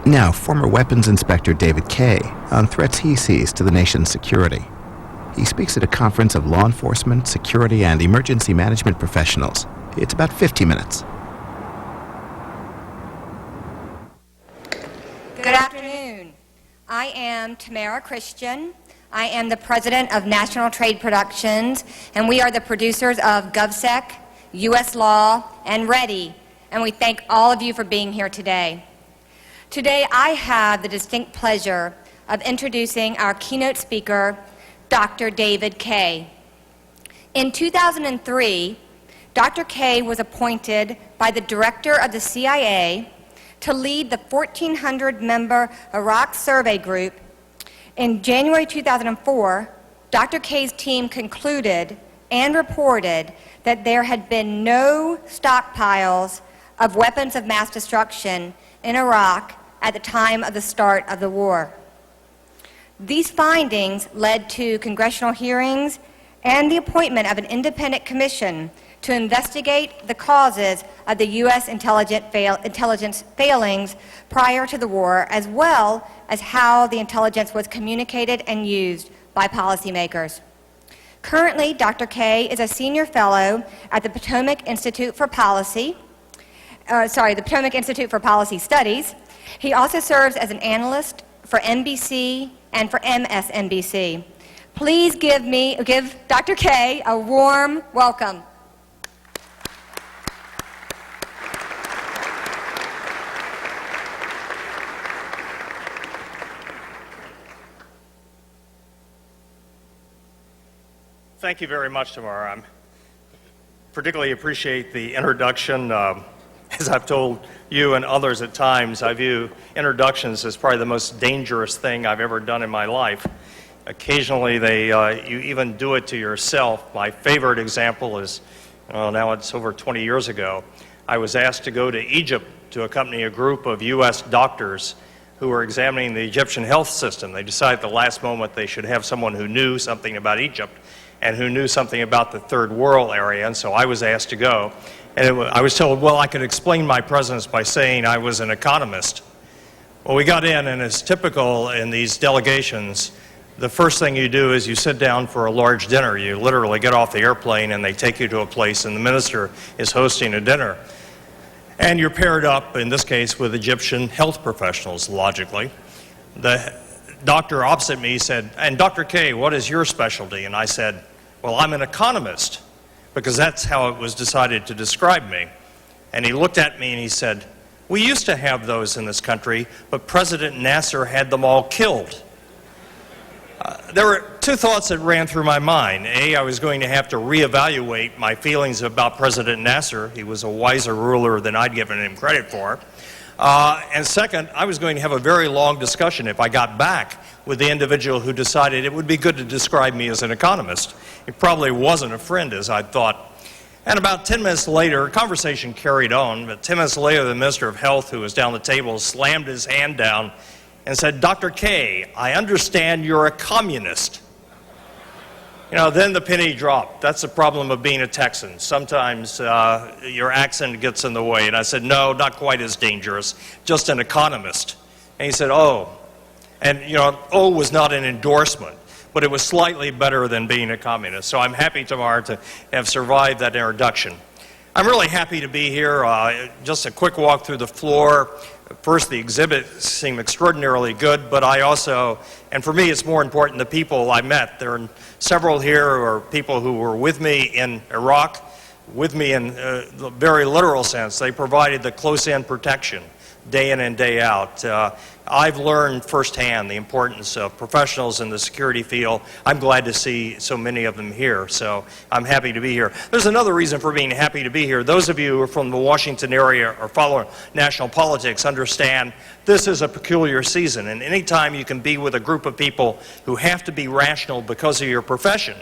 Now, former Weapons Inspector David Kay on threats he sees to the nation's security. He speaks at a conference of law enforcement, security, and emergency management professionals. It's about 50 minutes. Good afternoon. I am Tamara Christian. I am the president of National Trade Productions, and we are the producers of GovSec, U.S. Law, and Ready, and we thank all of you for being here today. Today, I have the distinct pleasure of introducing our keynote speaker, Dr. David Kay. In 2003, Dr. Kay was appointed by the director of the CIA to lead the 1,400-member Iraq survey group. In January 2004, Dr. Kay's team concluded and reported that there had been no stockpiles of weapons of mass destruction in Iraq at the time of the start of the war. These findings led to congressional hearings and the appointment of an independent commission to investigate the causes of the U.S. intelligence failings prior to the war, as well as how the intelligence was communicated and used by policymakers. Currently, Dr. Kay is a senior fellow at the Potomac Institute for Policy Studies. He also serves as an analyst for NBC and for MSNBC. Please give Dr. Kay a warm welcome. Thank you very much, Tamara. I particularly appreciate the introduction. As I've told you and others at times, I view introductions as probably the most dangerous thing I've ever done in my life. Occasionally, you even do it to yourself. My favorite example is, now it's over 20 years ago, I was asked to go to Egypt to accompany a group of U.S. doctors who were examining the Egyptian health system. They decided at the last moment they should have someone who knew something about Egypt and who knew something about the Third World area, and so I was asked to go. And I was told, well, I could explain my presence by saying I was an economist. Well, we got in, and as typical in these delegations, the first thing you do is you sit down for a large dinner. You literally get off the airplane, and they take you to a place, and the minister is hosting a dinner. And you're paired up, in this case, with Egyptian health professionals, logically. The doctor opposite me said, and Dr. Kay, what is your specialty? And I said, well, I'm an economist, because that's how it was decided to describe me. And he looked at me and he said, we used to have those in this country, but President Nasser had them all killed. There were two thoughts that ran through my mind. A, I was going to have to reevaluate my feelings about President Nasser. He was a wiser ruler than I'd given him credit for. And second, I was going to have a very long discussion if I got back with the individual who decided it would be good to describe me as an economist. He probably wasn't a friend, as I thought. And about 10 minutes later, conversation carried on, but 10 minutes later, the Minister of Health, who was down the table, slammed his hand down and said, Dr. Kay, I understand you're a communist. Then the penny dropped. That's the problem of being a Texan. Sometimes your accent gets in the way. And I said, no, not quite as dangerous, just an economist. And he said, oh. And, oh was not an endorsement, but it was slightly better than being a communist. So I'm happy, Tamara, to have survived that introduction. I'm really happy to be here. Just a quick walk through the floor. First, the exhibits seem extraordinarily good, but I also, and for me it's more important, the people I met. There are several here who are people who were with me in Iraq, with me in the very literal sense. They provided the close-in protection day in and day out. I've learned firsthand the importance of professionals in the security field. I'm glad to see so many of them here, so I'm happy to be here. There's another reason for being happy to be here. Those of you who are from the Washington area or follow national politics understand this is a peculiar season, and anytime you can be with a group of people who have to be rational because of your profession,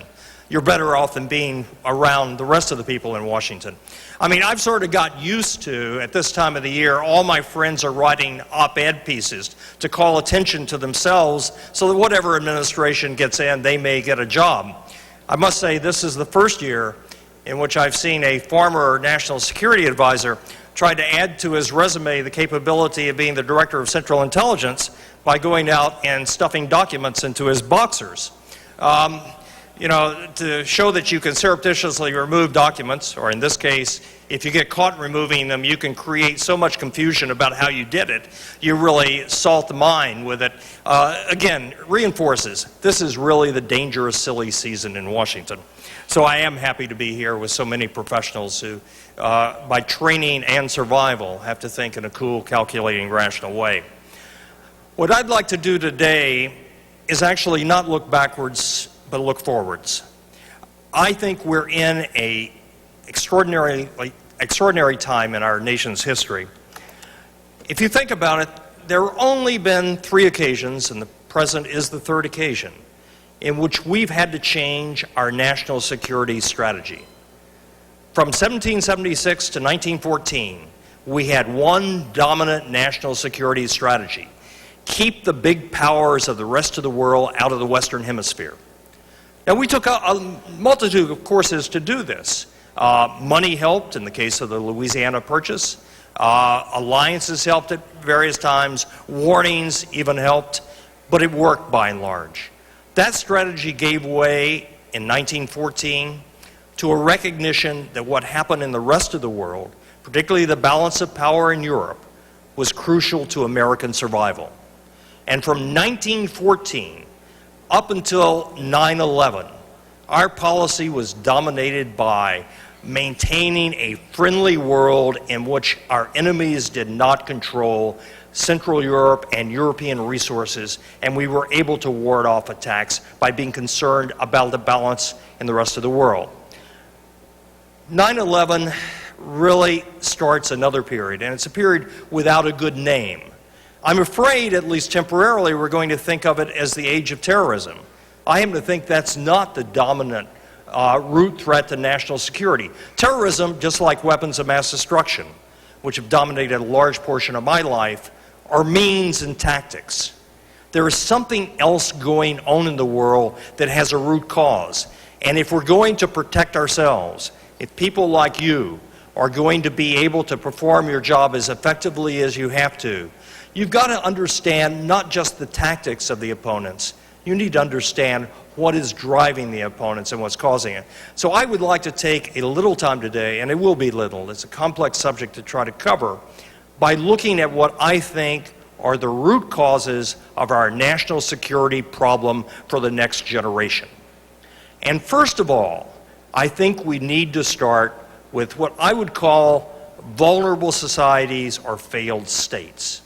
you're better off than being around the rest of the people in Washington. I mean, I've sort of got used to, at this time of the year, all my friends are writing op-ed pieces to call attention to themselves so that whatever administration gets in, they may get a job. I must say this is the first year in which I've seen a former national security advisor tried to add to his resume the capability of being the director of Central Intelligence by going out and stuffing documents into his boxers. You know, to show that you can surreptitiously remove documents, or in this case, if you get caught removing them, you can create so much confusion about how you did it. You really salt the mine with it. Again, reinforces this is really the dangerous, silly season in Washington. So I am happy to be here with so many professionals who, by training and survival, have to think in a cool, calculating, rational way. What I'd like to do today is actually not look backwards, but look forwards. I think we're in an extraordinary time in our nation's history. If you think about it, there have only been 3 occasions, and the present is the 3rd occasion, in which we've had to change our national security strategy. From 1776 to 1914, we had one dominant national security strategy: keep the big powers of the rest of the world out of the Western Hemisphere. Now, we took a multitude of courses to do this. Money helped in the case of the Louisiana Purchase. Alliances helped at various times. Warnings even helped. But it worked by and large. That strategy gave way in 1914 to a recognition that what happened in the rest of the world, particularly the balance of power in Europe, was crucial to American survival. And from 1914 up until 9/11, our policy was dominated by maintaining a friendly world in which our enemies did not control Central Europe and European resources, and we were able to ward off attacks by being concerned about the balance in the rest of the world. 9/11 really starts another period, and it's a period without a good name. I'm afraid, at least temporarily, we're going to think of it as the age of terrorism. I happen to think that's not the dominant root threat to national security. Terrorism, just like weapons of mass destruction, which have dominated a large portion of my life, are means and tactics. There is something else going on in the world that has a root cause. And if we're going to protect ourselves, if people like you are going to be able to perform your job as effectively as you have to, you've got to understand not just the tactics of the opponents. You need to understand what is driving the opponents and what's causing it. So I would like to take a little time today, and it will be little, it's a complex subject to try to cover, by looking at what I think are the root causes of our national security problem for the next generation. And first of all, I think we need to start with what I would call vulnerable societies or failed states.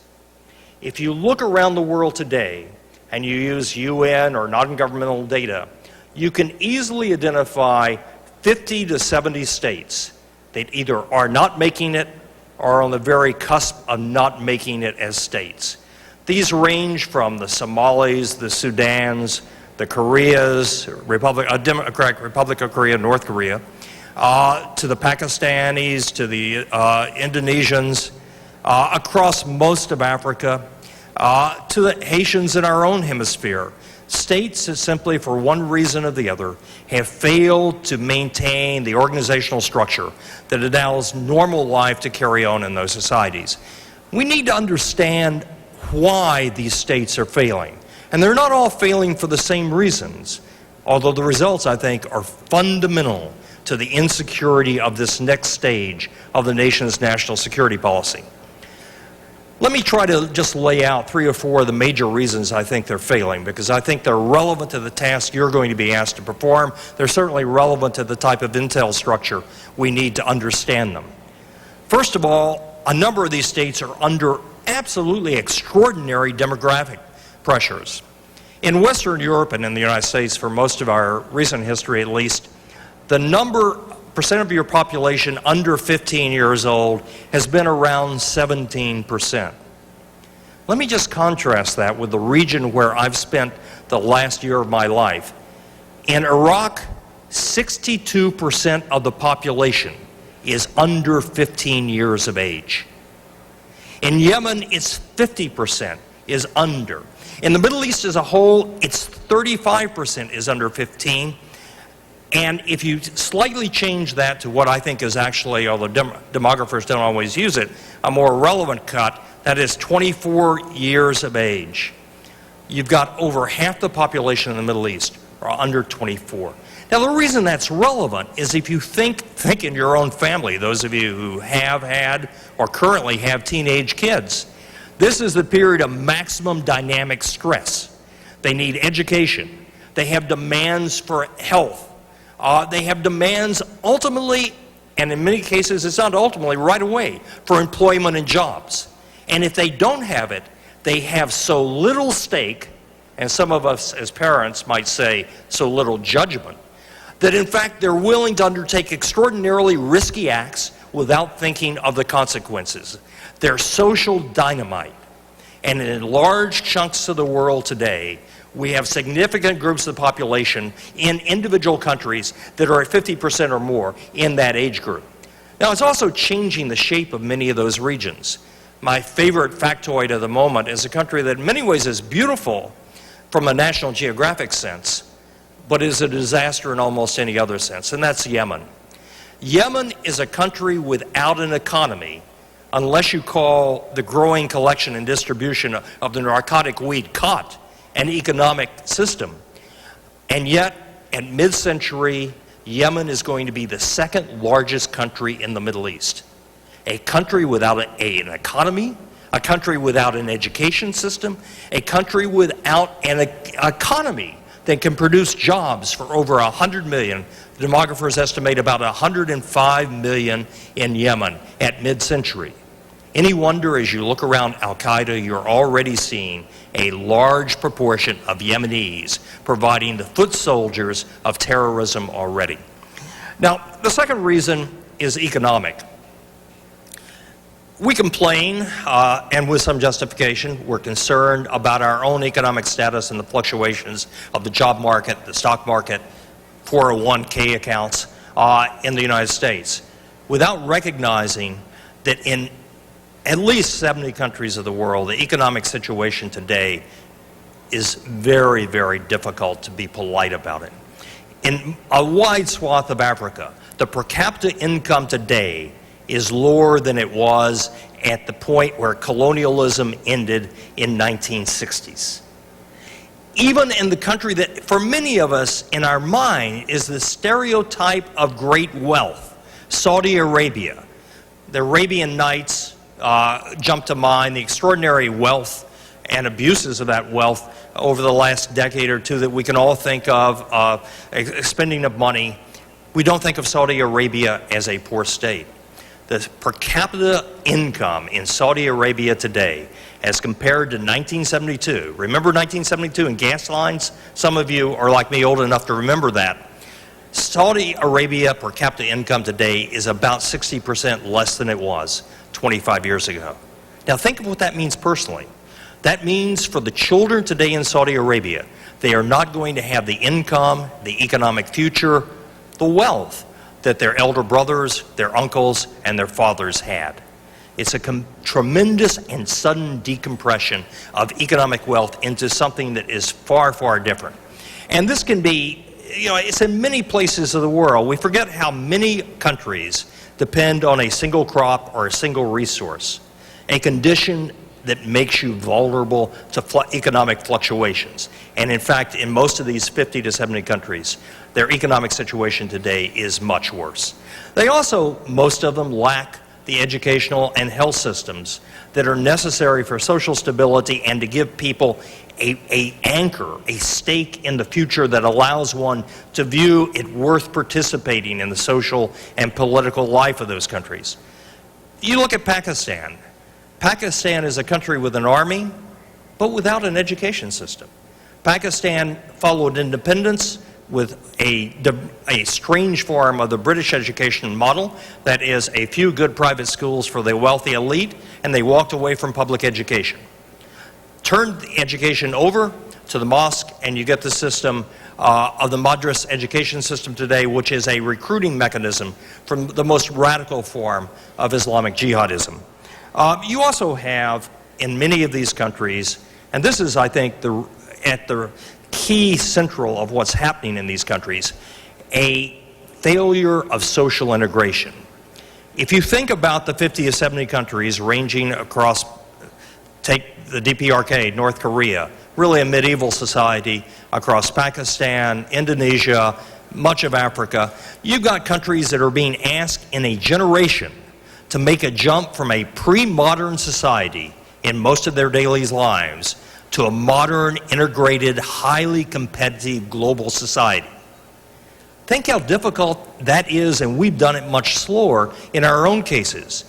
If you look around the world today and you use UN or non-governmental data, you can easily identify 50 to 70 states that either are not making it or are on the very cusp of not making it as states. These range from the Somalis, the Sudans, the Koreas, Democratic Republic of Korea, North Korea, to the Pakistanis, to the Indonesians, across most of Africa, to the Haitians in our own hemisphere. States that simply, for one reason or the other, have failed to maintain the organizational structure that allows normal life to carry on in those societies. We need to understand why these states are failing. And they're not all failing for the same reasons, although the results, I think, are fundamental to the insecurity of this next stage of the nation's national security policy. Let me try to just lay out 3 or 4 of the major reasons I think they're failing, because I think they're relevant to the task you're going to be asked to perform. They're certainly relevant to the type of intel structure we need to understand them. First of all, a number of these states are under absolutely extraordinary demographic pressures. In Western Europe and in the United States, for most of our recent history at least, the percent of your population under 15 years old has been around 17%. Let me just contrast that with the region where I've spent the last year of my life. In Iraq, 62% of the population is under 15 years of age. In Yemen, it's 50% is under. In the Middle East as a whole, it's 35% is under 15. And if you slightly change that to what I think is actually, although demographers don't always use it, a more relevant cut, that is 24 years of age. You've got over half the population in the Middle East are under 24. Now, the reason that's relevant is if you think in your own family, those of you who have had or currently have teenage kids, this is the period of maximum dynamic stress. They need education. They have demands for health. They have demands ultimately, and in many cases it's not ultimately, right away, for employment and jobs. And if they don't have it, they have so little stake, and some of us as parents might say so little judgment, that in fact they're willing to undertake extraordinarily risky acts without thinking of the consequences. They're social dynamite. And in large chunks of the world today, we have significant groups of the population in individual countries that are at 50% or more in that age group. Now, it's also changing the shape of many of those regions. My favorite factoid of the moment is a country that in many ways is beautiful from a National Geographic sense, but is a disaster in almost any other sense, and that's Yemen. Yemen is a country without an economy unless you call the growing collection and distribution of the narcotic weed khat an economic system. And yet, at mid-century, Yemen is going to be the second largest country in the Middle East. A country without an economy, a country without an education system, a country without an economy that can produce jobs for over 100 million. Demographers estimate about 105 million in Yemen at mid-century. Any wonder as you look around Al-Qaeda, you're already seeing a large proportion of Yemenis providing the foot soldiers of terrorism already. Now, the second reason is economic. We complain, and with some justification, we're concerned about our own economic status and the fluctuations of the job market, the stock market, 401k accounts in the United States, without recognizing that in at least 70 countries of the world, the economic situation today is very, very difficult, to be polite about it. In a wide swath of Africa, the per capita income today is lower than it was at the point where colonialism ended in 1960s. Even in the country that, for many of us in our mind, is the stereotype of great wealth, Saudi Arabia. The Arabian Nights jump to mind, the extraordinary wealth and abuses of that wealth over the last decade or two that we can all think of, spending of money. We don't think of Saudi Arabia as a poor state. The per capita income in Saudi Arabia today, as compared to 1972, remember 1972 and gas lines? Some of you are like me, old enough to remember that. Saudi Arabia per capita income today is about 60% less than it was 25 years ago. Now think of what that means personally. That means for the children today in Saudi Arabia, they are not going to have the income, the economic future, the wealth that their elder brothers, their uncles, and their fathers had. It's a tremendous and sudden decompression of economic wealth into something that is far, far different. And this can be, it's in many places of the world. We forget how many countries depend on a single crop or a single resource, a condition that makes you vulnerable to economic fluctuations. And in fact, in most of these 50 to 70 countries, their economic situation today is much worse. They also, most of them, lack the educational and health systems that are necessary for social stability and to give people a anchor, a stake in the future that allows one to view it worth participating in the social and political life of those countries. You look at Pakistan. Pakistan is a country with an army, but without an education system. Pakistan followed independence with a strange form of the British education model, that is a few good private schools for the wealthy elite, and they walked away from public education. Turned the education over to the mosque, and you get the system of the Madras education system today, which is a recruiting mechanism from the most radical form of Islamic jihadism. You also have, in many of these countries, and this is, I think, at the key central of what's happening in these countries, a failure of social integration. If you think about the 50 to 70 countries ranging across, take the DPRK, North Korea, really a medieval society across Pakistan, Indonesia, much of Africa, you've got countries that are being asked in a generation to make a jump from a pre-modern society in most of their daily lives to a modern, integrated, highly competitive global society. Think how difficult that is, and we've done it much slower in our own cases.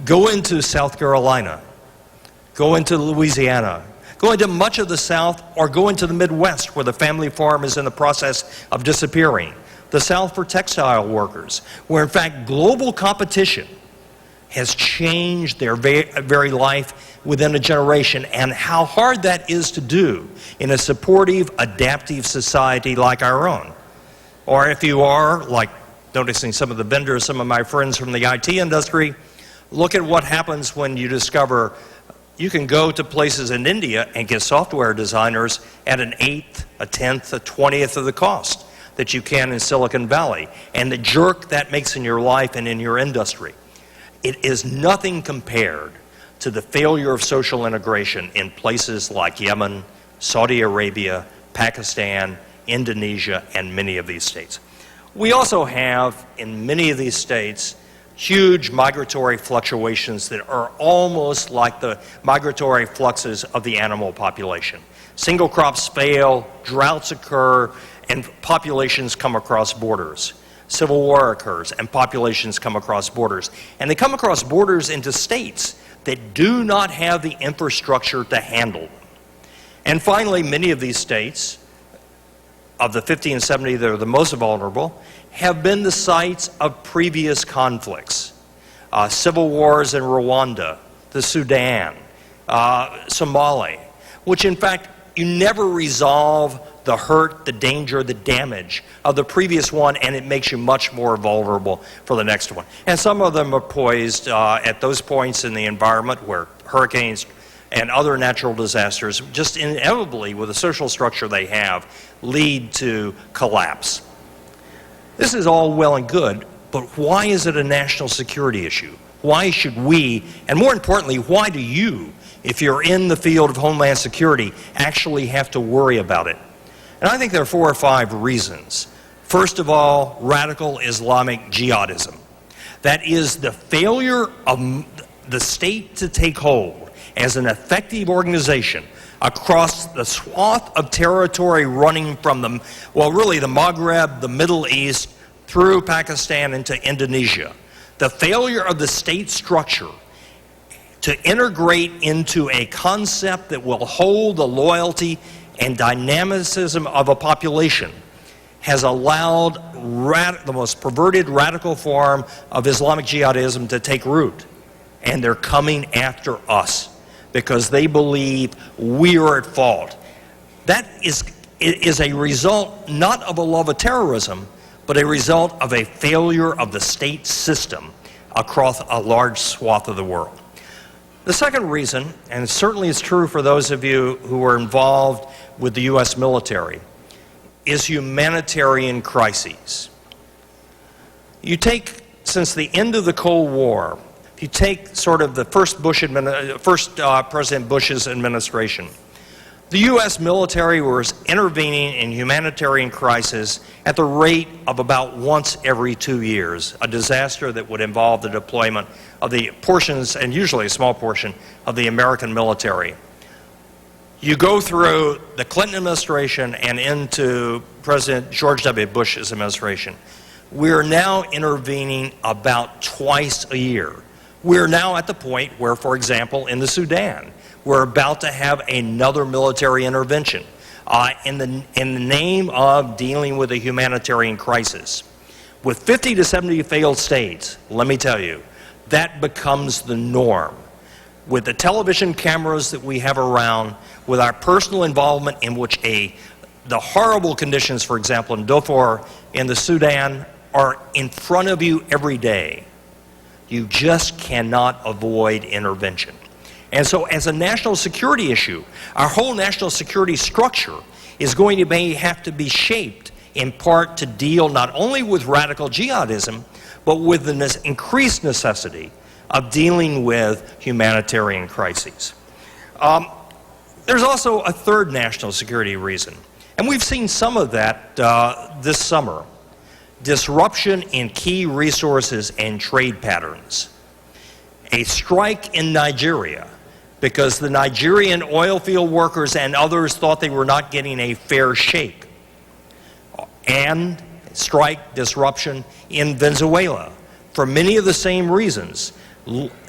Go into South Carolina, go into Louisiana, go into much of the South, or go into the Midwest where the family farm is in the process of disappearing. The South for textile workers, where in fact global competition has changed their very life within a generation, and how hard that is to do in a supportive, adaptive society like our own. Or if you are, like noticing some of the vendors, some of my friends from the IT industry, look at what happens when you discover you can go to places in India and get software designers at an eighth, a tenth, a 20th of the cost that you can in Silicon Valley, and the jerk that makes in your life and in your industry. It is nothing compared to the failure of social integration in places like Yemen, Saudi Arabia, Pakistan, Indonesia, and many of these states. We also have, in many of these states, huge migratory fluctuations that are almost like the migratory fluxes of the animal population. Single crops fail, droughts occur, and populations come across borders. Civil war occurs, and populations come across borders. And they come across borders into states that do not have the infrastructure to handle them. And finally, many of these states, of the 50 and 70 that are the most vulnerable, have been the sites of previous conflicts. Civil wars in Rwanda, the Sudan, Somalia, which in fact you never resolve the hurt, the danger, the damage of the previous one, and it makes you much more vulnerable for the next one. And some of them are poised at those points in the environment where hurricanes and other natural disasters, just inevitably with the social structure they have, lead to collapse. This is all well and good, but why is it a national security issue? Why should we, and more importantly, why do you, if you're in the field of Homeland Security, actually have to worry about it? And I think there are 4 or 5 reasons. First of all, radical Islamic jihadism. That is the failure of the state to take hold as an effective organization across the swath of territory running from the Maghreb, the Middle East, through Pakistan into Indonesia. The failure of the state structure to integrate into a concept that will hold the loyalty and dynamicism of a population has allowed the most perverted radical form of Islamic jihadism to take root. And they're coming after us because they believe we are at fault. That is a result not of a love of terrorism, but a result of a failure of the state system across a large swath of the world. The second reason, and certainly it's true for those of you who are involved with the U.S. military, is humanitarian crises. You take, since the end of the Cold War, if you take sort of the first President Bush's administration, the U.S. military was intervening in humanitarian crises at the rate of about once every 2 years, a disaster that would involve the deployment of the portions, and usually a small portion, of the American military. You go through the Clinton administration and into President George W. Bush's administration. We're now intervening about twice a year. We're now at the point where, for example, in the Sudan, we're about to have another military intervention in the name of dealing with a humanitarian crisis. With 50 to 70 failed states, let me tell you, that becomes the norm. With the television cameras that we have around, with our personal involvement in which the horrible conditions, for example, in Darfur in the Sudan, are in front of you every day. You just cannot avoid intervention. And so as a national security issue, our whole national security structure is going to have to be shaped in part to deal not only with radical jihadism, but with the increased necessity of dealing with humanitarian crises. There's also a third national security reason, and we've seen some of that this summer. Disruption in key resources and trade patterns. A strike in Nigeria because the Nigerian oil field workers and others thought they were not getting a fair shake. And strike disruption in Venezuela for many of the same reasons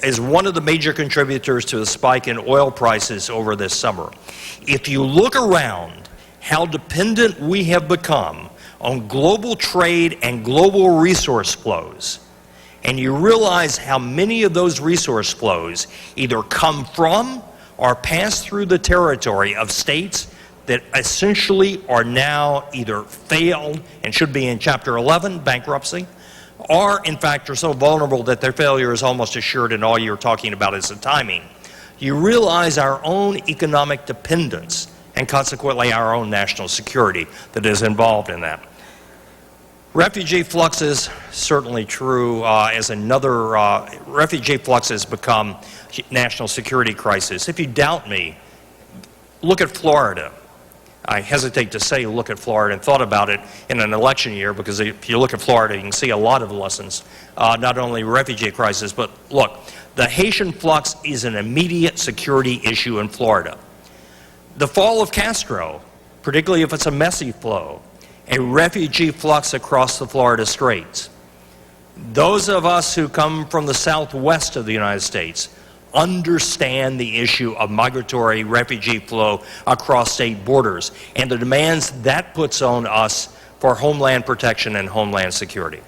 is one of the major contributors to the spike in oil prices over this summer. If you look around how dependent we have become on global trade and global resource flows, and you realize how many of those resource flows either come from or pass through the territory of states that essentially are now either failed and should be in Chapter 11, bankruptcy, or in fact are so vulnerable that their failure is almost assured and all you're talking about is the timing. You realize our own economic dependence and consequently our own national security that is involved in that. Refugee flux is certainly true as another, refugee flux has become national security crisis. If you doubt me, look at Florida. I hesitate to say look at Florida and thought about it in an election year because if you look at Florida, you can see a lot of lessons, not only refugee crisis, but look, the Haitian flux is an immediate security issue in Florida. The fall of Castro, particularly if it's a messy flow, a refugee flux across the Florida Straits. Those of us who come from the southwest of the United States understand the issue of migratory refugee flow across state borders and the demands that puts on us for homeland protection and homeland security.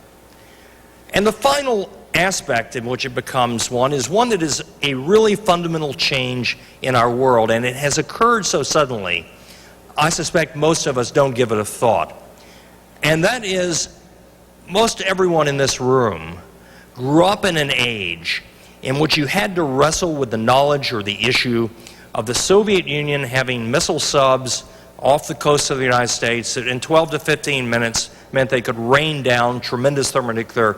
And the final aspect in which it becomes one is one that is a really fundamental change in our world, and it has occurred so suddenly, I suspect most of us don't give it a thought. And that is, most everyone in this room grew up in an age in which you had to wrestle with the knowledge or the issue of the Soviet Union having missile subs off the coast of the United States that in 12 to 15 minutes meant they could rain down tremendous thermonuclear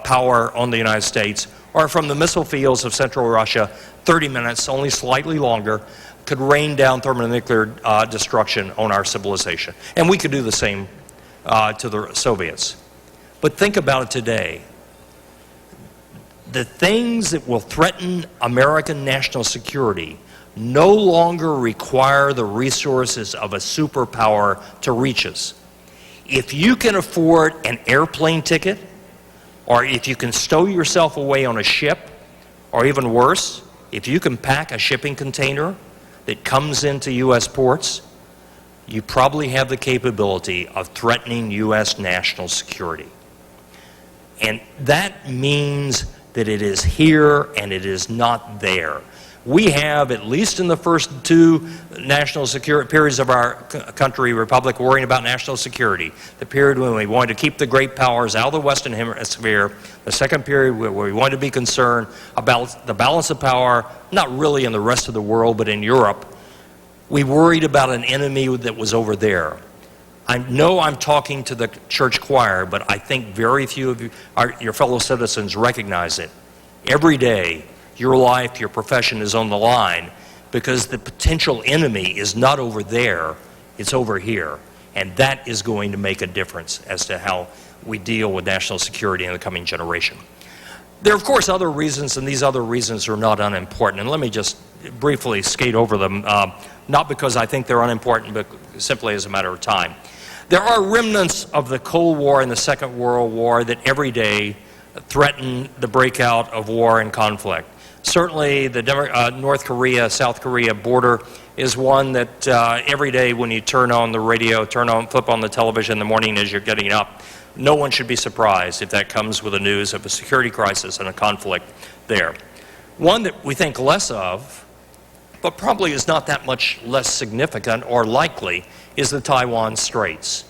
power on the United States, or from the missile fields of central Russia, 30 minutes, only slightly longer, could rain down thermonuclear destruction on our civilization. And we could do the same to the Soviets. But think about it today. The things that will threaten American national security no longer require the resources of a superpower to reach us. If you can afford an airplane ticket, or if you can stow yourself away on a ship, or even worse, if you can pack a shipping container that comes into U.S. ports, you probably have the capability of threatening U.S. national security. And that means that it is here and it is not there. We have, at least in the first two national security periods of our country, republic, worrying about national security. The period when we wanted to keep the great powers out of the Western Hemisphere. The second period where we wanted to be concerned about the balance of power, not really in the rest of the world, but in Europe. We worried about an enemy that was over there. I know I'm talking to the church choir, but I think very few of you, your fellow citizens, recognize it. Every day, your life, your profession is on the line because the potential enemy is not over there, it's over here. And that is going to make a difference as to how we deal with national security in the coming generation. There are, of course, other reasons, and these other reasons are not unimportant. And let me just briefly skate over them, not because I think they're unimportant, but simply as a matter of time. There are remnants of the Cold War and the Second World War that every day threaten the breakout of war and conflict. Certainly the North Korea-South Korea border is one that every day when you turn on the radio, flip on the television in the morning as you're getting up, no one should be surprised if that comes with the news of a security crisis and a conflict there. One that we think less of, but probably is not that much less significant or likely, is the Taiwan Straits.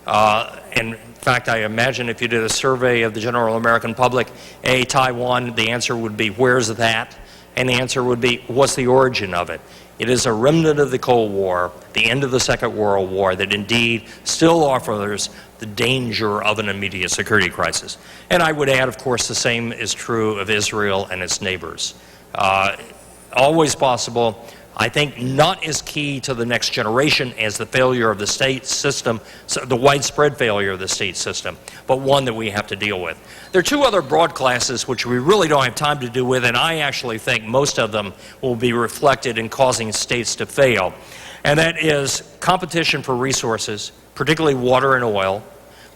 In fact, I imagine if you did a survey of the general American public, Taiwan, the answer would be, where's that? And the answer would be, what's the origin of it? It is a remnant of the Cold War, the end of the Second World War, that indeed still offers the danger of an immediate security crisis. And I would add, of course, the same is true of Israel and its neighbors. Always possible. I think not as key to the next generation as the failure of the state system, so the widespread failure of the state system, but one that we have to deal with. There are two other broad classes which we really don't have time to do with, and I actually think most of them will be reflected in causing states to fail. And that is competition for resources, particularly water and oil,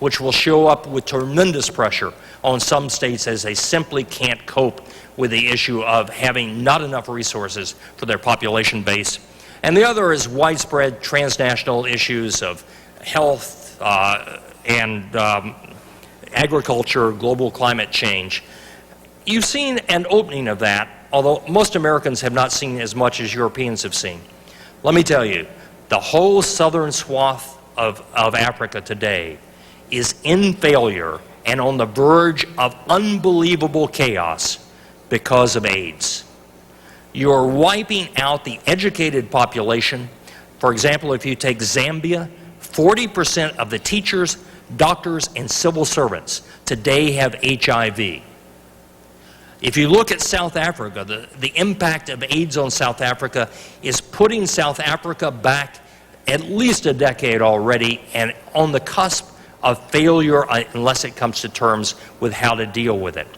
which will show up with tremendous pressure on some states as they simply can't cope with the issue of having not enough resources for their population base. And the other is widespread transnational issues of health and agriculture, global climate change. You've seen an opening of that, although most Americans have not seen as much as Europeans have seen. Let me tell you, the whole southern swath of Africa today is in failure and on the verge of unbelievable chaos because of AIDS. You're wiping out the educated population. For example, if you take Zambia, 40% of the teachers, doctors, and civil servants today have HIV. If you look at South Africa, the impact of AIDS on South Africa is putting South Africa back at least a decade already and on the cusp of failure unless it comes to terms with how to deal with it.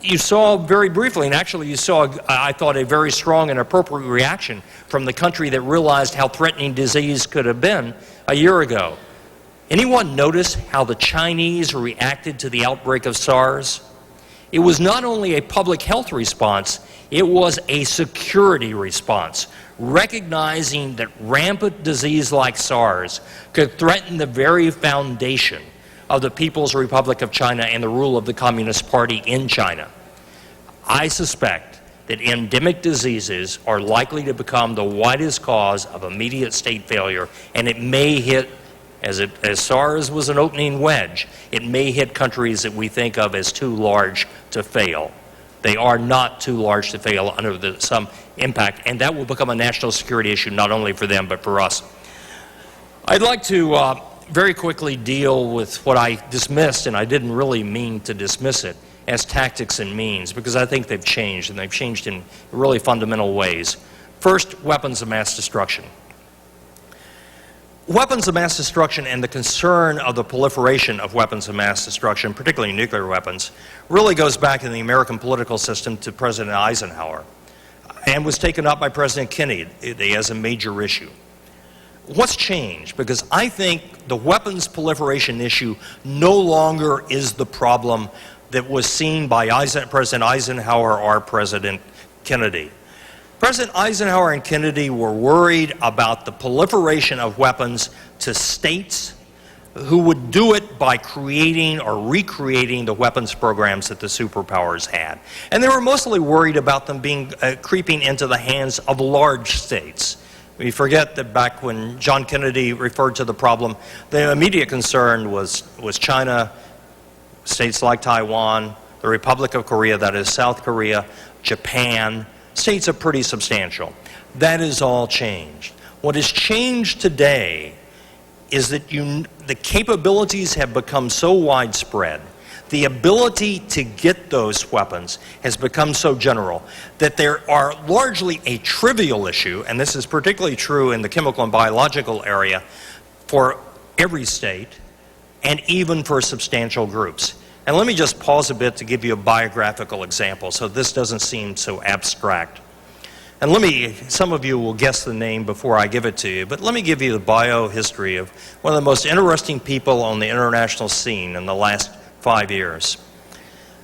You saw very briefly, and actually you saw, I thought, a very strong and appropriate reaction from the country that realized how threatening disease could have been a year ago. Anyone notice how the Chinese reacted to the outbreak of SARS? It was not only a public health response, it was a security response, recognizing that rampant disease like SARS could threaten the very foundation of the People's Republic of China and the rule of the Communist Party in China. I suspect that endemic diseases are likely to become the widest cause of immediate state failure, and it may hit, as SARS was an opening wedge, it may hit countries that we think of as too large to fail. They are not too large to fail under some impact, and that will become a national security issue not only for them but for us. I'd like to very quickly deal with what I dismissed, and I didn't really mean to dismiss it, as tactics and means, because I think they've changed, and they've changed in really fundamental ways. First, weapons of mass destruction. Weapons of mass destruction and the concern of the proliferation of weapons of mass destruction, particularly nuclear weapons, really goes back in the American political system to President Eisenhower and was taken up by President Kennedy as a major issue. What's changed? Because I think the weapons proliferation issue no longer is the problem that was seen by President Eisenhower or President Kennedy. President Eisenhower and Kennedy were worried about the proliferation of weapons to states who would do it by creating or recreating the weapons programs that the superpowers had. And they were mostly worried about them being creeping into the hands of large states. We forget that back when John Kennedy referred to the problem, the immediate concern was China, states like Taiwan, the Republic of Korea, that is South Korea, Japan. States are pretty substantial. That has all changed. What has changed today is that the capabilities have become so widespread, the ability to get those weapons has become so general that there are largely a trivial issue, and this is particularly true in the chemical and biological area, for every state and even for substantial groups. And let me just pause a bit to give you a biographical example so this doesn't seem so abstract. And some of you will guess the name before I give it to you, but let me give you the biohistory of one of the most interesting people on the international scene in the last 5 years.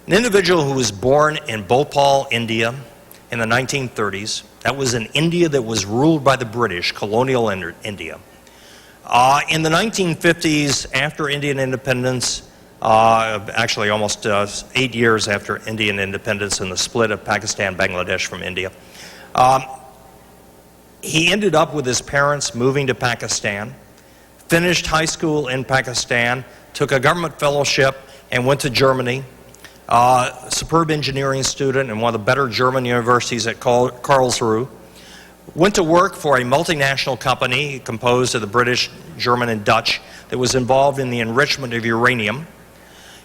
An individual who was born in Bhopal, India in the 1930s. That was an India that was ruled by the British, colonial India. In the 1950s, after Indian independence, actually almost 8 years after Indian independence and the split of Pakistan, Bangladesh from India, he ended up with his parents moving to Pakistan, finished high school in Pakistan, took a government fellowship and went to Germany, superb engineering student in one of the better German universities at Karlsruhe. Went to work for a multinational company composed of the British, German, and Dutch that was involved in the enrichment of uranium.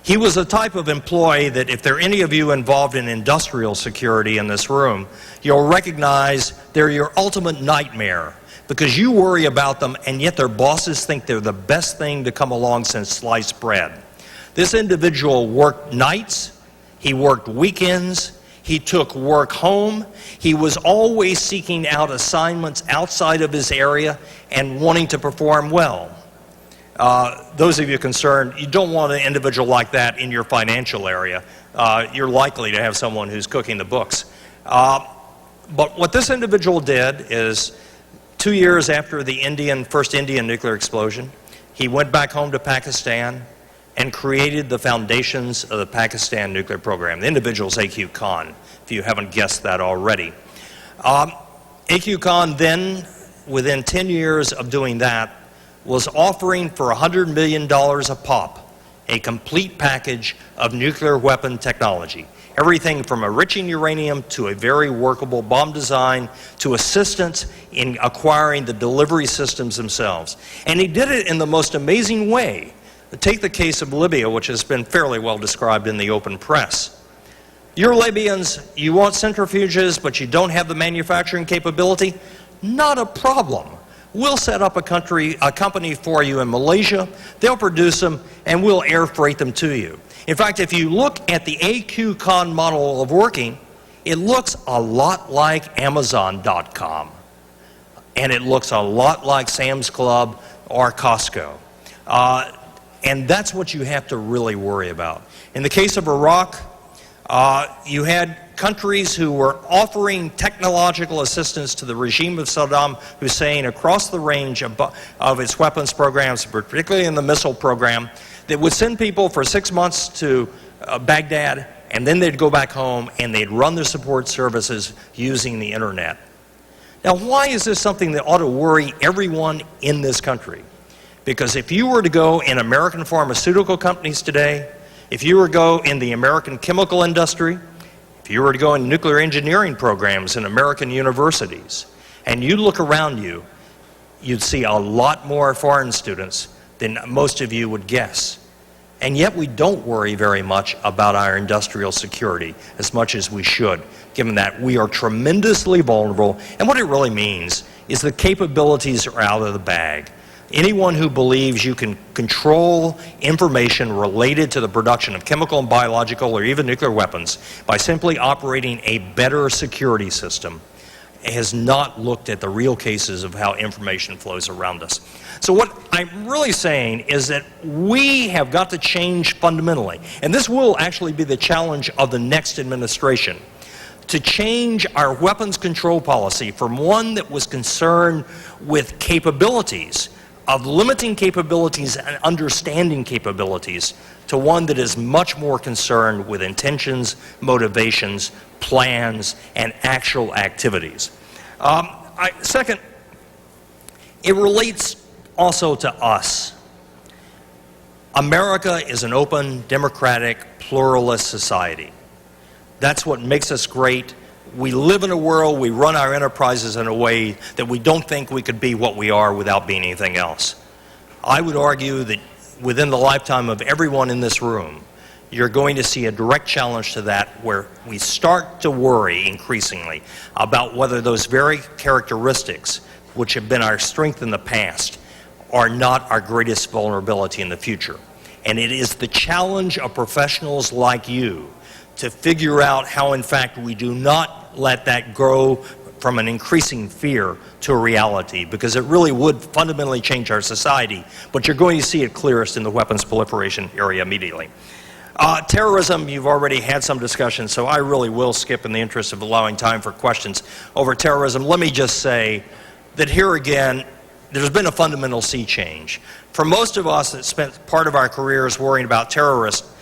He was the type of employee that if there are any of you involved in industrial security in this room, you'll recognize they're your ultimate nightmare because you worry about them and yet their bosses think they're the best thing to come along since sliced bread. This individual worked nights, he worked weekends, he took work home, he was always seeking out assignments outside of his area and wanting to perform well. Those of you concerned, you don't want an individual like that in your financial area. You're likely to have someone who's cooking the books. But what this individual did is 2 years after the first Indian nuclear explosion, he went back home to Pakistan and created the foundations of the Pakistan nuclear program. The individual's A.Q. Khan, if you haven't guessed that already. A.Q. Khan then, within 10 years of doing that, was offering for $100 million a pop a complete package of nuclear weapon technology. Everything from enriching uranium to a very workable bomb design to assistance in acquiring the delivery systems themselves. And he did it in the most amazing way. Take the case of Libya, which has been fairly well described in the open press. You're Libyans, you want centrifuges, but you don't have the manufacturing capability? Not a problem. We'll set up a company for you in Malaysia, they'll produce them, and we'll air freight them to you. In fact, if you look at the A.Q. Khan model of working, it looks a lot like Amazon.com. And it looks a lot like Sam's Club or Costco. And that's what you have to really worry about. In the case of Iraq, you had countries who were offering technological assistance to the regime of Saddam Hussein across the range of its weapons programs, particularly in the missile program, that would send people for 6 months to Baghdad, and then they'd go back home and they'd run their support services using the internet. Now, why is this something that ought to worry everyone in this country? Because if you were to go in American pharmaceutical companies today, if you were to go in the American chemical industry, if you were to go in nuclear engineering programs in American universities, and you look around you, you'd see a lot more foreign students than most of you would guess. And yet we don't worry very much about our industrial security as much as we should, given that we are tremendously vulnerable. And what it really means is the capabilities are out of the bag. Anyone who believes you can control information related to the production of chemical and biological or even nuclear weapons by simply operating a better security system has not looked at the real cases of how information flows around us. So what I'm really saying is that we have got to change fundamentally, and this will actually be the challenge of the next administration, to change our weapons control policy from one that was concerned with capabilities, of limiting capabilities and understanding capabilities, to one that is much more concerned with intentions, motivations, plans, and actual activities. Second, it relates also to us. America is an open, democratic, pluralist society. That's what makes us great. We live in a world, we run our enterprises in a way that we don't think we could be what we are without being anything else. I would argue that within the lifetime of everyone in this room, you're going to see a direct challenge to that where we start to worry increasingly about whether those very characteristics which have been our strength in the past are not our greatest vulnerability in the future. And it is the challenge of professionals like you to figure out how, in fact, we do not let that grow from an increasing fear to a reality, because it really would fundamentally change our society. But you're going to see it clearest in the weapons proliferation area immediately. Terrorism, you've already had some discussion, so I really will skip in the interest of allowing time for questions over terrorism. Let me just say that here again, there's been a fundamental sea change. For most of us that spent part of our careers worrying about terrorists,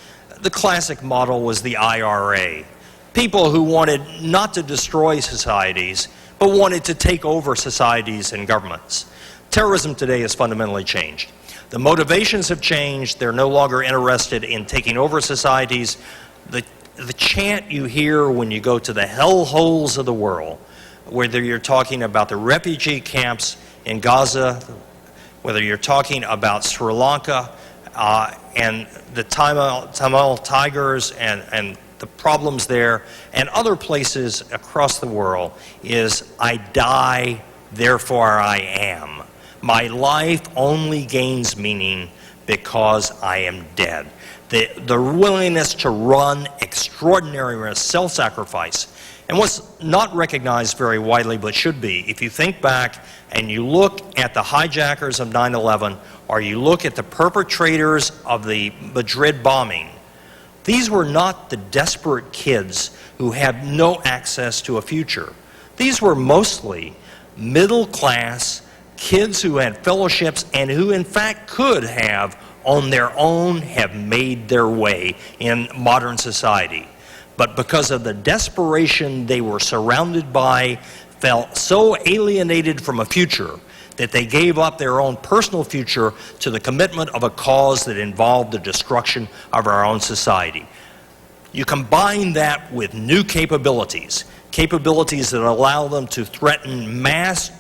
the classic model was the IRA. People who wanted not to destroy societies, but wanted to take over societies and governments. Terrorism today has fundamentally changed. The motivations have changed. They're no longer interested in taking over societies. The the chant you hear when you go to the hellholes of the world, whether you're talking about the refugee camps in Gaza, whether you're talking about Sri Lanka and the Tamil Tigers and the problems there, and other places across the world, is I die, therefore I am. My life only gains meaning because I am dead. The willingness to run extraordinary risk, self-sacrifice. And what's not recognized very widely, but should be, if you think back and you look at the hijackers of 9/11, or you look at the perpetrators of the Madrid bombing, these were not the desperate kids who had no access to a future. These were mostly middle-class kids who had fellowships and who in fact could have on their own have made their way in modern society. But because of the desperation they were surrounded by, felt so alienated from a future that they gave up their own personal future to the commitment of a cause that involved the destruction of our own society. You combine that with new capabilities that allow them to threaten mass,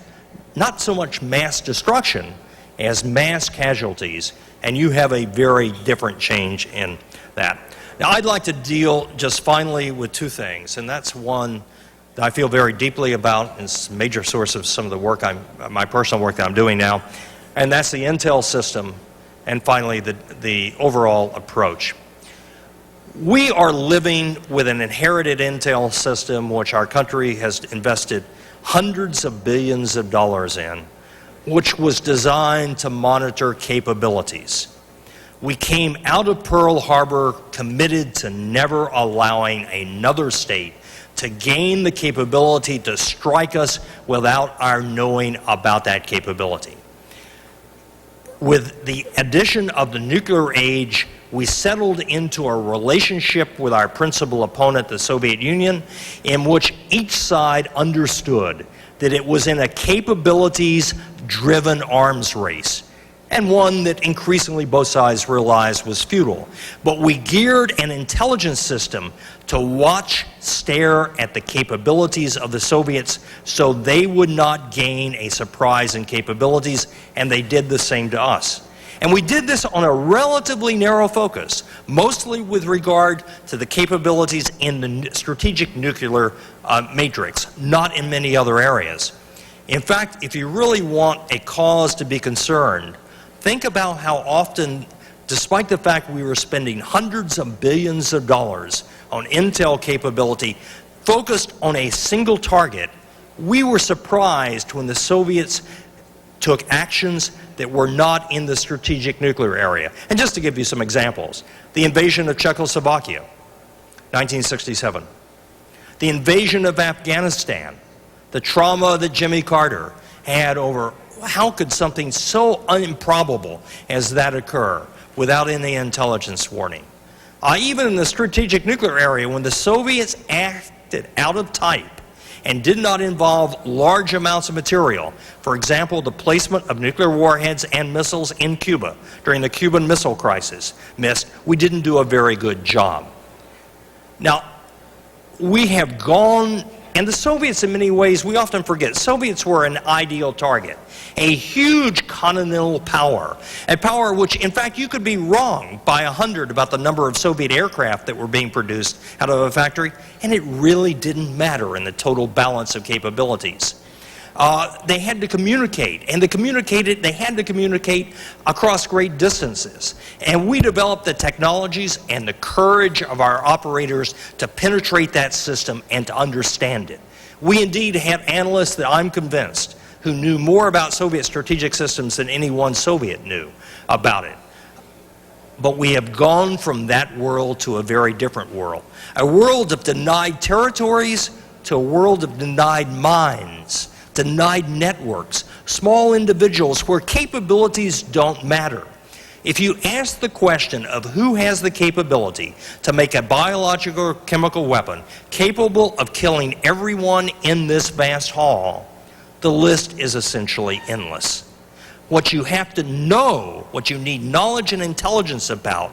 not so much mass destruction as mass casualties, and you have a very different change in that. Now, I'd like to deal just finally with two things, and that's one that I feel very deeply about, and it's a major source of some of the work my personal work that I'm doing now, and that's the intel system, and finally the overall approach. We are living with an inherited intel system which our country has invested hundreds of billions of dollars in, which was designed to monitor capabilities. We came out of Pearl Harbor committed to never allowing another state to gain the capability to strike us without our knowing about that capability. With the addition of the nuclear age, we settled into a relationship with our principal opponent, the Soviet Union, in which each side understood that it was in a capabilities-driven arms race, and one that increasingly both sides realized was futile. But we geared an intelligence system to watch, stare at the capabilities of the Soviets so they would not gain a surprise in capabilities, and they did the same to us. And we did this on a relatively narrow focus, mostly with regard to the capabilities in the strategic nuclear matrix, not in many other areas. In fact, if you really want a cause to be concerned, think about how often, despite the fact we were spending hundreds of billions of dollars on intel capability focused on a single target, we were surprised when the Soviets took actions that were not in the strategic nuclear area. And just to give you some examples, the invasion of Czechoslovakia, 1967, the invasion of Afghanistan, the trauma that Jimmy Carter had over, how could something so improbable as that occur without any intelligence warning? Even in the strategic nuclear area, when the Soviets acted out of type and did not involve large amounts of material, for example, the placement of nuclear warheads and missiles in Cuba during the Cuban Missile Crisis, we didn't do a very good job. Now, we have gone, and the Soviets in many ways, we often forget, Soviets were an ideal target, a huge continental power, a power which, in fact, you could be wrong by 100 about the number of Soviet aircraft that were being produced out of a factory, and it really didn't matter in the total balance of capabilities. They had to communicate, and they had to communicate across great distances. And we developed the technologies and the courage of our operators to penetrate that system and to understand it. We indeed have analysts that I'm convinced who knew more about Soviet strategic systems than any one Soviet knew about it. But we have gone from that world to a very different world. A world of denied territories to a world of denied minds, denied networks, small individuals where capabilities don't matter. If you ask the question of who has the capability to make a biological or chemical weapon capable of killing everyone in this vast hall, the list is essentially endless. What you have to know, what you need knowledge and intelligence about,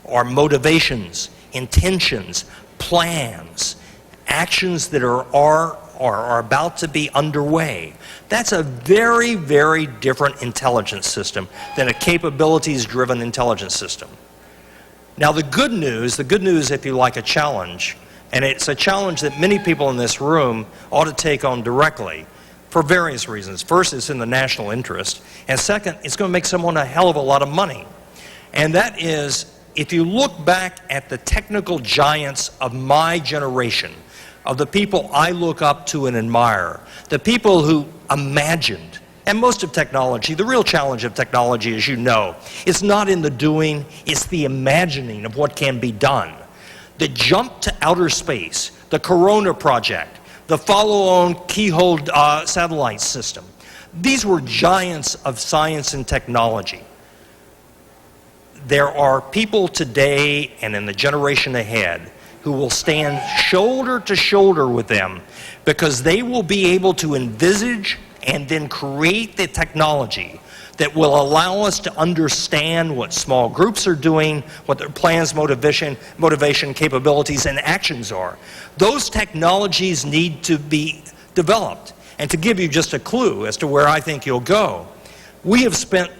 are motivations, intentions, plans, actions that are about to be underway. That's a very, very different intelligence system than a capabilities-driven intelligence system. Now the good news, if you like a challenge, and it's a challenge that many people in this room ought to take on directly for various reasons. First, it's in the national interest, and second, it's going to make someone a hell of a lot of money. And that is, if you look back at the technical giants of my generation, of the people I look up to and admire, the people who imagined, and most of technology, the real challenge of technology, as you know, it's not in the doing, it's the imagining of what can be done. The jump to outer space, the Corona project, the follow-on keyhole satellite system, these were giants of science and technology. There are people today and in the generation ahead who will stand shoulder to shoulder with them because they will be able to envisage and then create the technology that will allow us to understand what small groups are doing, what their plans, motivation, capabilities, and actions are. Those technologies need to be developed. And to give you just a clue as to where I think you'll go, we have spent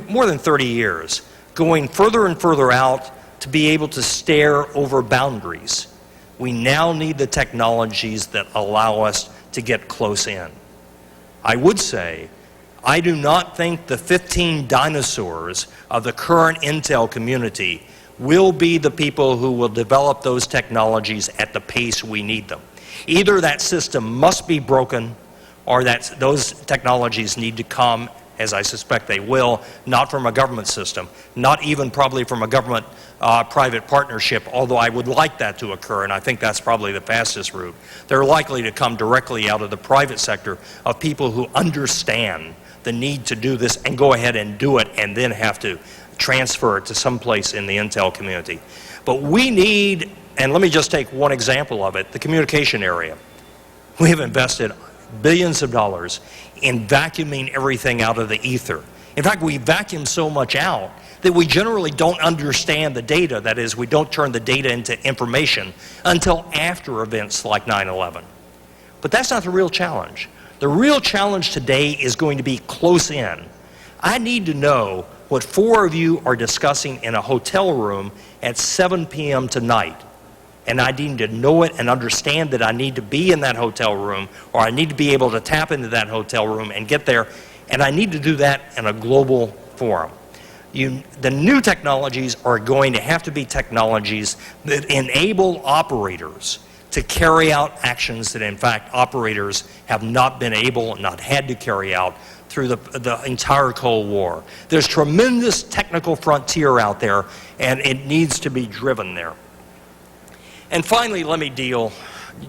more than 30 years going further and further out to be able to stare over boundaries. We now need the technologies that allow us to get close in. I would say, I do not think the 15 dinosaurs of the current Intel community will be the people who will develop those technologies at the pace we need them. Either that system must be broken, or that those technologies need to come, as I suspect they will, not from a government system, not even probably from a government private partnership, although I would like that to occur, and I think that's probably the fastest route. They're likely to come directly out of the private sector of people who understand the need to do this and go ahead and do it and then have to transfer it to someplace in the Intel community. But we need, and let me just take one example of it, the communication area. We have invested billions of dollars in vacuuming everything out of the ether. In fact, we vacuum so much out that we generally don't understand the data. That is, we don't turn the data into information until after events like 9/11. But that's not the real challenge. The real challenge today is going to be close in. I need to know what 4 of you are discussing in a hotel room at 7 p.m. tonight. And I need to know it and understand that I need to be in that hotel room, or I need to be able to tap into that hotel room and get there, and I need to do that in a global forum. The new technologies are going to have to be technologies that enable operators to carry out actions that, in fact, operators have not been able, not had to carry out through the entire Cold War. There's tremendous technical frontier out there, and it needs to be driven there. And finally, let me deal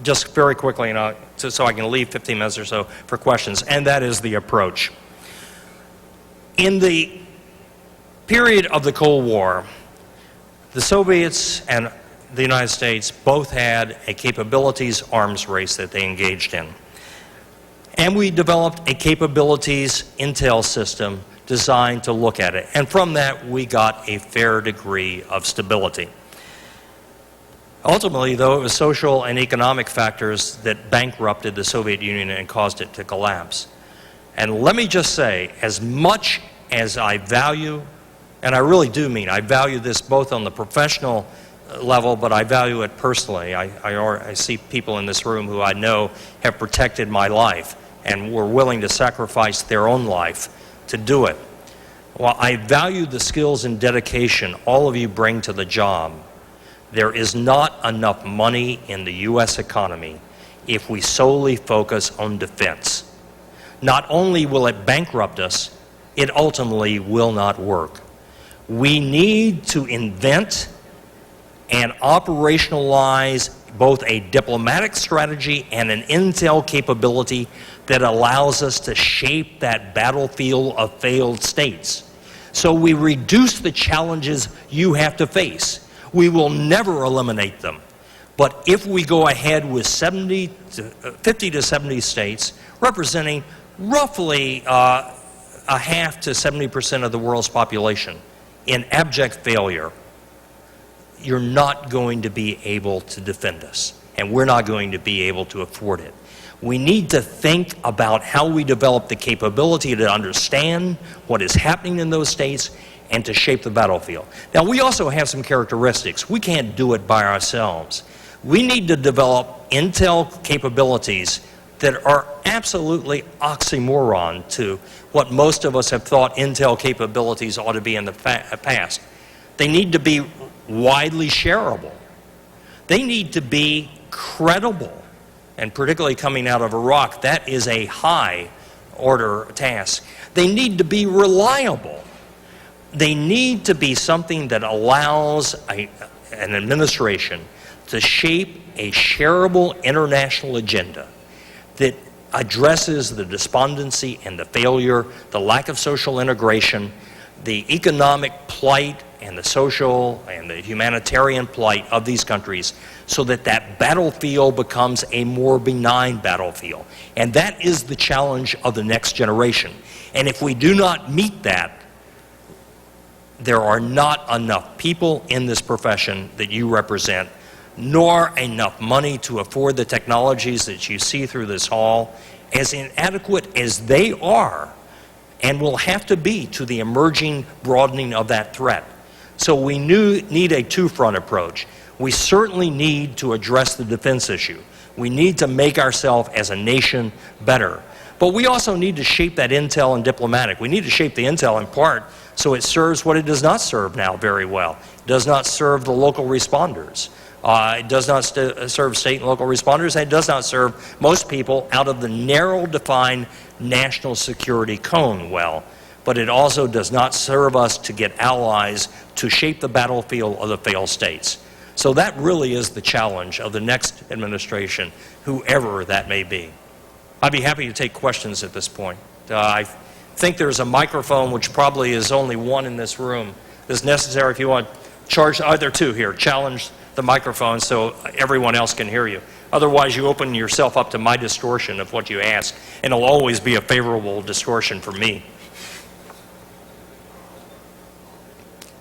just very quickly, so I can leave 15 minutes or so for questions, and that is the approach. In the period of the Cold War, the Soviets and the United States both had a capabilities arms race that they engaged in. And we developed a capabilities intel system designed to look at it. And from that, we got a fair degree of stability. Ultimately, though, it was social and economic factors that bankrupted the Soviet Union and caused it to collapse. And let me just say, as much as I value, and I really do mean, I value this both on the professional level, but I value it personally. I see people in this room who I know have protected my life and were willing to sacrifice their own life to do it. While I value the skills and dedication all of you bring to the job, there is not enough money in the U.S. economy if we solely focus on defense. Not only will it bankrupt us, it ultimately will not work. We need to invent and operationalize both a diplomatic strategy and an intel capability that allows us to shape that battlefield of failed states. So we reduce the challenges you have to face. We will never eliminate them. But if we go ahead with 50 to 70 states, representing roughly a half to 70% of the world's population in abject failure, you're not going to be able to defend us, and we're not going to be able to afford it. We need to think about how we develop the capability to understand what is happening in those states and to shape the battlefield. Now, we also have some characteristics. We can't do it by ourselves. We need to develop intel capabilities that are absolutely oxymoron to what most of us have thought intel capabilities ought to be in the past. They need to be widely shareable. They need to be credible. And particularly coming out of Iraq, that is a high order task. They need to be reliable. They need to be something that allows an administration to shape a shareable international agenda that addresses the despondency and the failure, the lack of social integration, the economic plight and the social and the humanitarian plight of these countries, so that that battlefield becomes a more benign battlefield. And that is the challenge of the next generation. And if we do not meet that, there are not enough people in this profession that you represent, nor enough money to afford the technologies that you see through this hall, as inadequate as they are and will have to be to the emerging broadening of that threat. So we need a two-front approach. We certainly need to address the defense issue. We need to make ourselves as a nation better. But we also need to shape that intel and diplomatic. We need to shape the intel in part so it serves what it does not serve now very well. It does not serve the local responders. It does not serve state and local responders, and it does not serve most people out of the narrow defined national security cone well. But it also does not serve us to get allies to shape the battlefield of the failed states. So that really is the challenge of the next administration, whoever that may be. I'd be happy to take questions at this point. I think there's a microphone, which probably is only one in this room, that's necessary if you want to charge either two here. Challenge the microphone so everyone else can hear you. Otherwise, you open yourself up to my distortion of what you ask, and it'll always be a favorable distortion for me.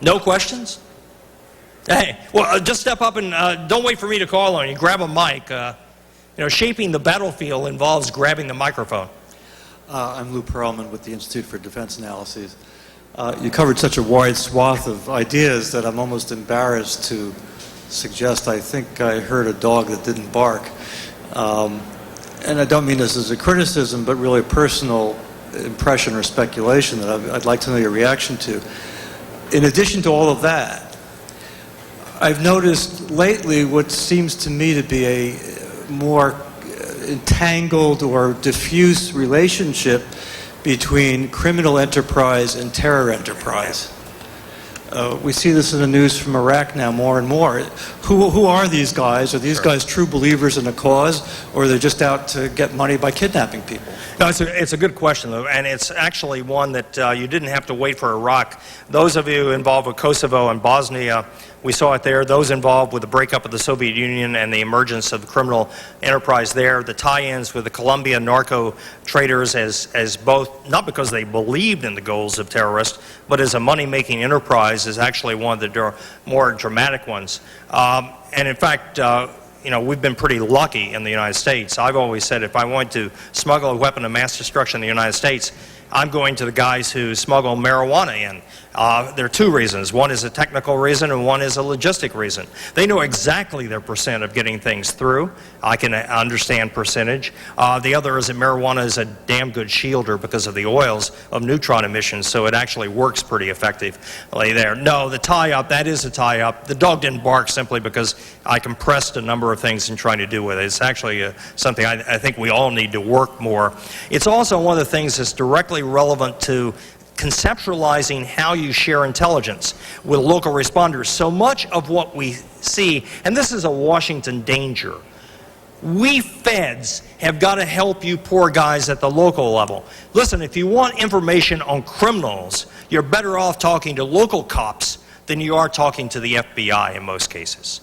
No questions? Hey, well, just step up and don't wait for me to call on you. Grab a mic. Shaping the battlefield involves grabbing the microphone. I'm Lou Perlman with the Institute for Defense Analyses. You covered such a wide swath of ideas that I'm almost embarrassed to suggest I think I heard a dog that didn't bark. And I don't mean this as a criticism, but really a personal impression or speculation that I'd like to know your reaction to. In addition to all of that, I've noticed lately what seems to me to be a more entangled or diffuse relationship between criminal enterprise and terror enterprise. We see this in the news from Iraq now more and more. Who are these guys? Are these guys true believers in a cause, or are they just out to get money by kidnapping people? No, it's a good question, Lou, and it's actually one that you didn't have to wait for Iraq. Those of you involved with Kosovo and Bosnia, we saw it there. Those involved with the breakup of the Soviet Union and the emergence of the criminal enterprise there, the tie-ins with the Colombian narco traders as both, not because they believed in the goals of terrorists, but as a money-making enterprise is actually one of the more dramatic ones. And in fact, we've been pretty lucky in the United States. I've always said if I want to smuggle a weapon of mass destruction in the United States, I'm going to the guys who smuggle marijuana in. There are two reasons. One is a technical reason and one is a logistic reason. They know exactly their percent of getting things through. I can understand percentage. The other is that marijuana is a damn good shielder because of the oils of neutron emissions, so it actually works pretty effectively there. No, the tie-up, that is a tie-up. The dog didn't bark simply because I compressed a number of things in trying to do with it. It's actually something I think we all need to work more. It's also one of the things that's directly relevant to conceptualizing how you share intelligence with local responders. So much of what we see, and this is a Washington danger, we feds have got to help you poor guys at the local level. Listen, if you want information on criminals, you're better off talking to local cops than you are talking to the FBI in most cases.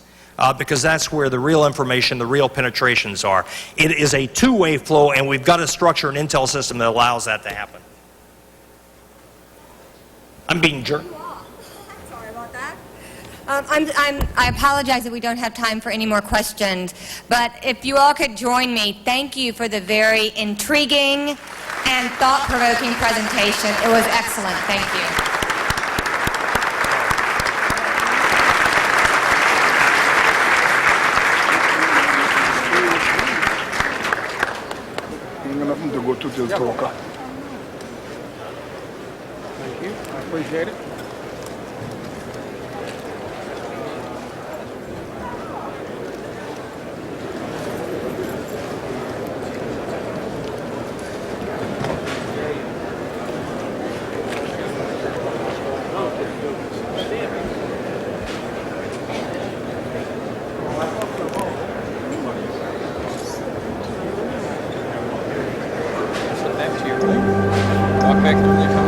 Because that's where the real information, the real penetrations are. It is a two-way flow, and we've got to structure an intel system that allows that to happen. I'm being jerked. Sorry about that. I apologize that we don't have time for any more questions, but if you all could join me, thank you for the very intriguing and thought-provoking presentation. It was excellent. Thank you. Nothing to go to till talker. Thank you. I appreciate it. Walk back to the